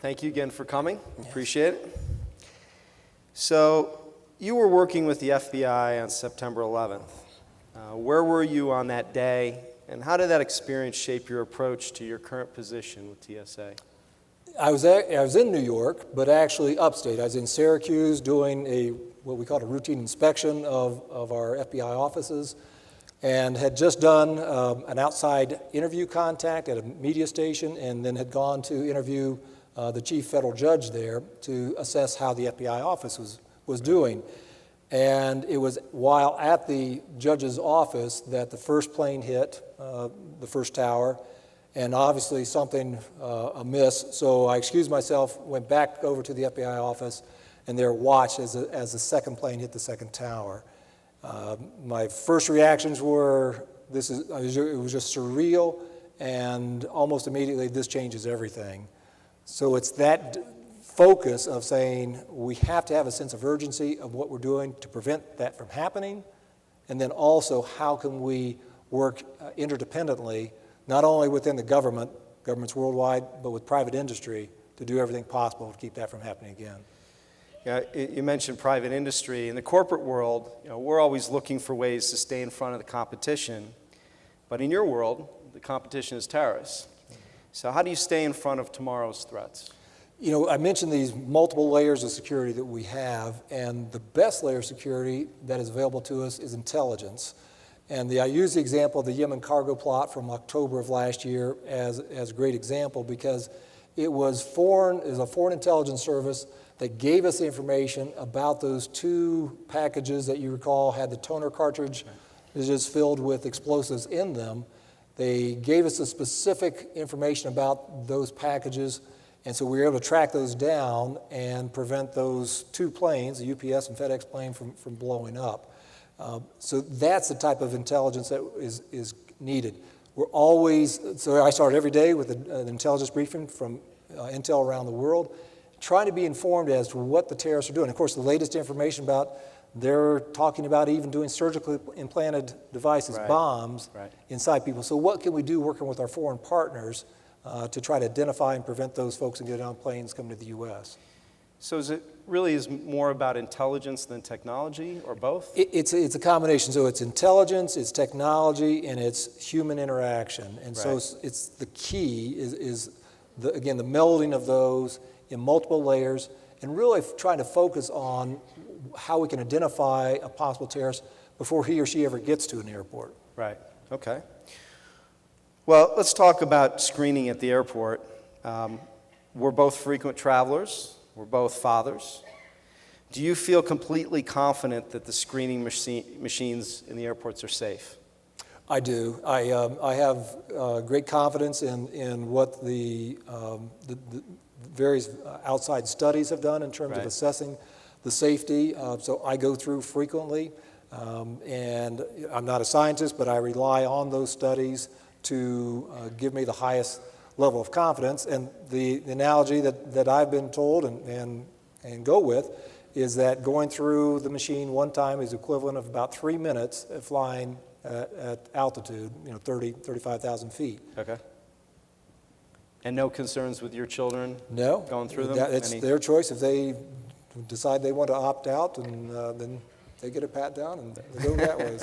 Thank you again for coming. Appreciate it. So, you were working with the FBI on September 11th. Where were you on that day, and how did that experience shape your approach to your current position with TSA? I was in New York, but actually upstate. I was in Syracuse doing what we call a routine inspection of our FBI offices, and had just done an outside interview contact at a media station, and then had gone to interview the chief federal judge there to assess how the FBI office was doing. And it was while at the judge's office that the first plane hit the first tower, and obviously something amiss. So I excused myself, went back over to the FBI office, and there watched as the second plane hit the second tower. My first reactions were, it was just surreal, and almost immediately, this changes everything. So it's that focus of saying we have to have a sense of urgency of what we're doing to prevent that from happening, and then also how can we work interdependently, not only within the governments worldwide, but with private industry to do everything possible to keep that from happening again. Yeah, you mentioned private industry. In the corporate world, we're always looking for ways to stay in front of the competition, but in your world, the competition is terrorists. So how do you stay in front of tomorrow's threats? I mentioned these multiple layers of security that we have, and the best layer of security that is available to us is intelligence. And I use the example of the Yemen cargo plot from October of last year as a great example, because it was a foreign intelligence service that gave us the information about those two packages that you recall had the toner cartridge just filled with explosives in them. They gave us the specific information about those packages, and so we were able to track those down and prevent those two planes, the UPS and FedEx plane, from blowing up. So that's the type of intelligence that is needed. So I start every day with an intelligence briefing from intel around the world, trying to be informed as to what the terrorists are doing. Of course, the latest information about, they're talking about even doing surgically implanted devices, bombs, inside people. So what can we do working with our foreign partners to try to identify and prevent those folks and get on planes coming to the U.S.? So it is more about intelligence than technology, or both? It's a combination. So it's intelligence, it's technology, and it's human interaction. And so it's the key is the melding of those in multiple layers, and really trying to focus on how we can identify a possible terrorist before he or she ever gets to an airport. Right, okay. Well, let's talk about screening at the airport. We're both frequent travelers. We're both fathers. Do you feel completely confident that the screening machines in the airports are safe? I do. I have great confidence in what the various outside studies have done in terms of assessing the safety. So I go through frequently, and I'm not a scientist, but I rely on those studies to give me the highest level of confidence. And the analogy that I've been told and go with is that going through the machine one time is equivalent of about 3 minutes of flying at altitude, 35,000 feet. Okay. And no concerns with your children going through them? It's their choice. If they decide they want to opt out, and then they get a pat down and they go that way.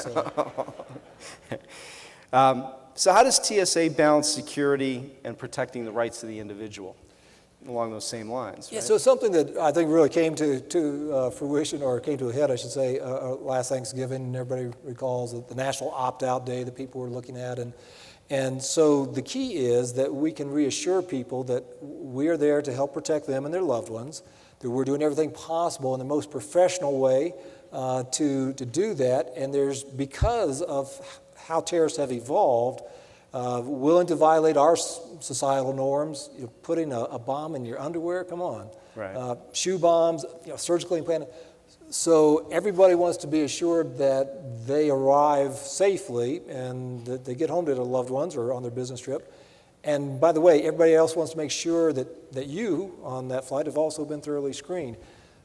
So how does TSA balance security and protecting the rights of the individual along those same lines? Yeah, so something that I think really came to fruition, or came to a head, I should say, last Thanksgiving, and everybody recalls the National Opt-Out Day that people were looking at. And so the key is that we can reassure people that we are there to help protect them and their loved ones, that we're doing everything possible in the most professional way to do that. And because of how terrorists have evolved, willing to violate our societal norms, putting a bomb in your underwear, come on. Shoe bombs, surgically implanted. So everybody wants to be assured that they arrive safely and that they get home to their loved ones or on their business trip. And by the way, everybody else wants to make sure that you on that flight have also been thoroughly screened.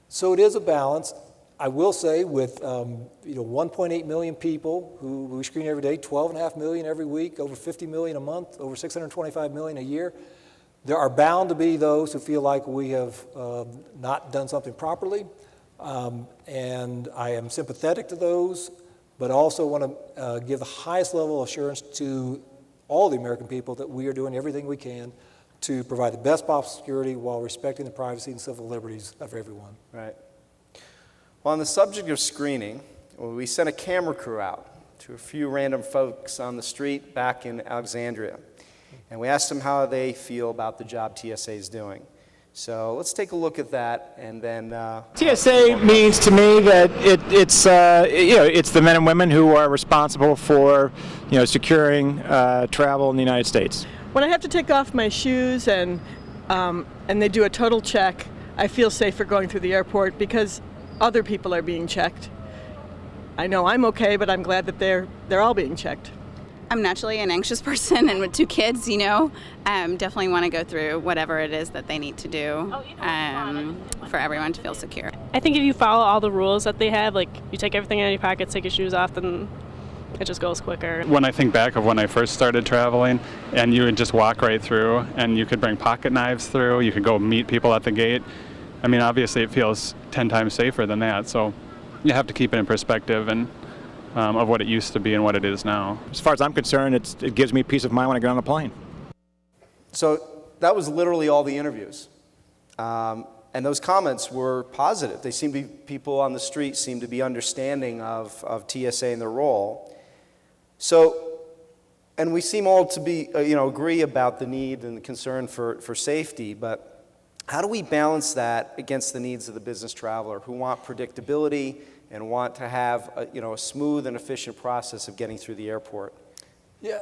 So it is a balance. I will say with 1.8 million people who we screen every day, 12.5 million every week, over 50 million a month, over 625 million a year, There are bound to be those who feel like we have not done something properly, and I am sympathetic to those, but also want to give the highest level of assurance to all the American people that we are doing everything we can to provide the best possible security while respecting the privacy and civil liberties of everyone. Right. Well, on the subject of screening, we sent a camera crew out to a few random folks on the street back in Alexandria, and we asked them how they feel about the job TSA is doing. So let's take a look at that, and then TSA means to me that it's the men and women who are responsible for securing travel in the United States. When I have to take off my shoes and they do a total check, I feel safer going through the airport because other people are being checked. I know I'm okay, but I'm glad that they're all being checked. I'm naturally an anxious person, and with 2 kids, definitely want to go through whatever it is that they need to do for everyone to feel secure. I think if you follow all the rules that they have, like you take everything out of your pockets, take your shoes off, then it just goes quicker. When I think back of when I first started traveling, and you would just walk right through, and you could bring pocket knives through, you could go meet people at the gate. I mean, obviously it feels 10 times safer than that, so you have to keep it in perspective and of what it used to be and what it is now. As far as I'm concerned, it gives me peace of mind when I get on a plane. So that was literally all the interviews. And those comments were positive. They seemed to be, people on the street seemed to be understanding of TSA and their role. So, and we seem all to be, agree about the need and the concern for safety, but how do we balance that against the needs of the business traveler who want predictability and want to have a smooth and efficient process of getting through the airport? Yeah,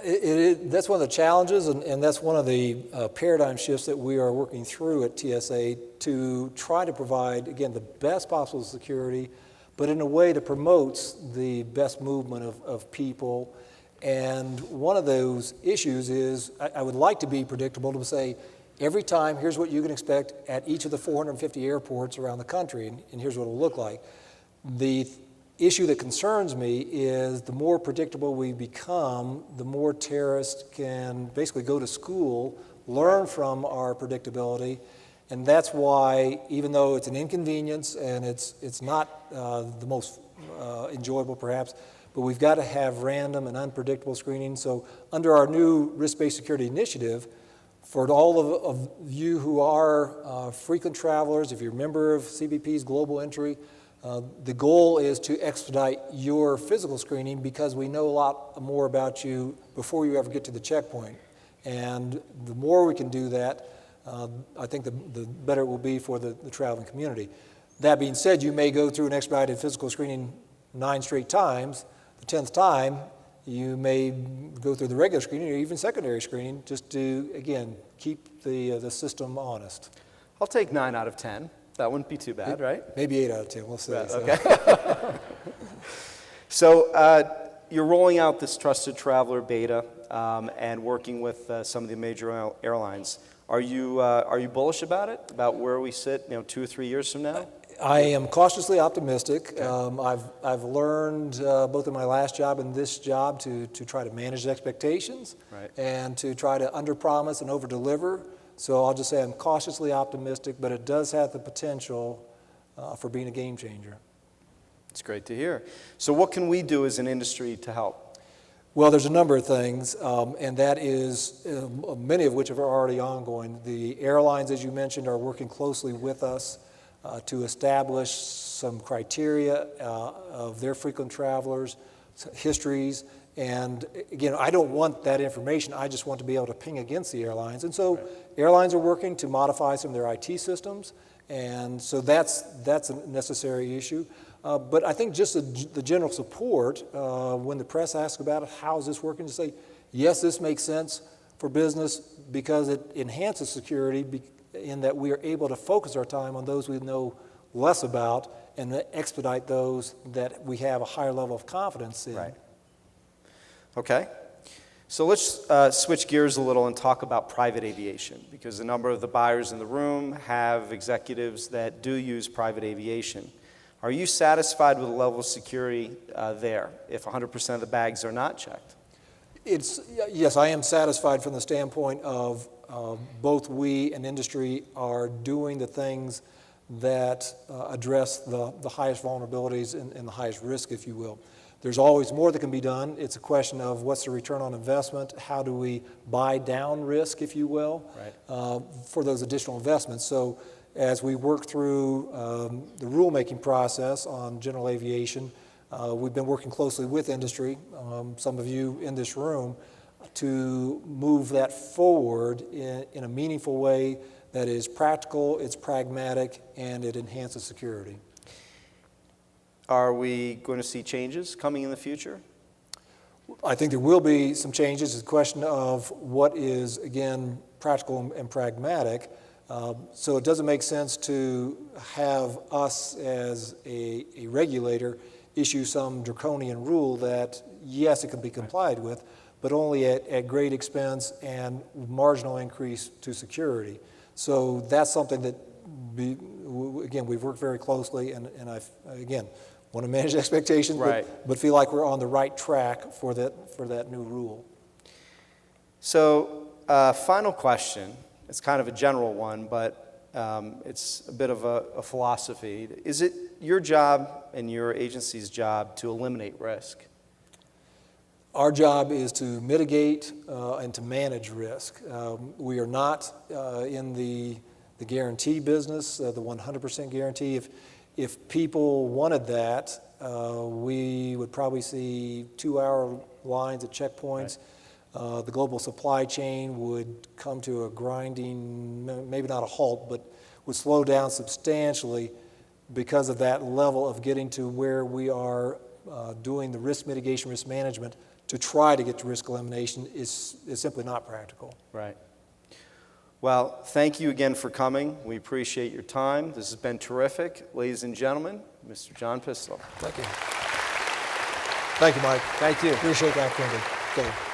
that's one of the challenges, and that's one of the paradigm shifts that we are working through at TSA to try to provide, again, the best possible security, but in a way that promotes the best movement of people. And one of those issues is I would like to be predictable to say, every time, here's what you can expect at each of the 450 airports around the country, and here's what it'll look like. The issue that concerns me is the more predictable we become, the more terrorists can basically go to school, learn from our predictability, and that's why, even though it's an inconvenience and it's not the most enjoyable perhaps, but we've got to have random and unpredictable screening. So under our new risk-based security initiative, for all of you who are frequent travelers, if you're a member of CBP's Global Entry, the goal is to expedite your physical screening because we know a lot more about you before you ever get to the checkpoint. And the more we can do that, I think the better it will be for the traveling community. That being said, you may go through an expedited physical screening 9 straight times. The 10th time, you may go through the regular screening or even secondary screening just to, again, keep the system honest. I'll take 9 out of 10. That wouldn't be too bad, right? Maybe 8 out of 10, we'll see. Right, okay. So you're rolling out this Trusted Traveler beta and working with some of the major airlines. Are you bullish about it, about where we sit 2 or 3 years from now? I am cautiously optimistic. Okay. I've learned both in my last job and this job to try to manage expectations, right, and to try to underpromise and overdeliver. So I'll just say I'm cautiously optimistic, but it does have the potential for being a game changer. It's great to hear. So what can we do as an industry to help? Well, there's a number of things, and that is many of which are already ongoing. The airlines, as you mentioned, are working closely with us to establish some criteria of their frequent travelers, histories, and again, I don't want that information, I just want to be able to ping against the airlines. And so airlines are working to modify some of their IT systems, and so that's a necessary issue. But I think just the general support, when the press asks about it, how is this working, to say, yes, this makes sense for business because it enhances security in that we are able to focus our time on those we know less about and expedite those that we have a higher level of confidence in. Right. Okay. So let's switch gears a little and talk about private aviation, because a number of the buyers in the room have executives that do use private aviation. Are you satisfied with the level of security there if 100% of the bags are not checked? Yes, I am satisfied from the standpoint of both we and industry are doing the things that address the highest vulnerabilities and the highest risk, if you will. There's always more that can be done. It's a question of what's the return on investment, how do we buy down risk, if you will, for those additional investments. So as we work through the rulemaking process on general aviation, we've been working closely with industry, some of you in this room, to move that forward in a meaningful way that is practical, it's pragmatic, and it enhances security. Are we going to see changes coming in the future? I think there will be some changes. It's a question of what is, again, practical and pragmatic. So it doesn't make sense to have us as a regulator issue some draconian rule that, yes, it can be complied with, but only at great expense and marginal increase to security. So that's something that, again, we've worked very closely, and I, again, want to manage expectations, but feel like we're on the right track for that new rule. So, final question. It's kind of a general one, but it's a bit of a philosophy. Is it your job and your agency's job to eliminate risk? Our job is to mitigate and to manage risk. We are not in the guarantee business, the 100% guarantee. If people wanted that, we would probably see 2-hour lines at checkpoints. The global supply chain would come to a grinding, maybe not a halt, but would slow down substantially because of that level of getting to where we are doing the risk mitigation, risk management to try to get to risk elimination is simply not practical. Right. Well, thank you again for coming. We appreciate your time. This has been terrific. Ladies and gentlemen, Mr. John Pistole. Thank you. Thank you, Mike. Thank you. Appreciate the opportunity. Okay.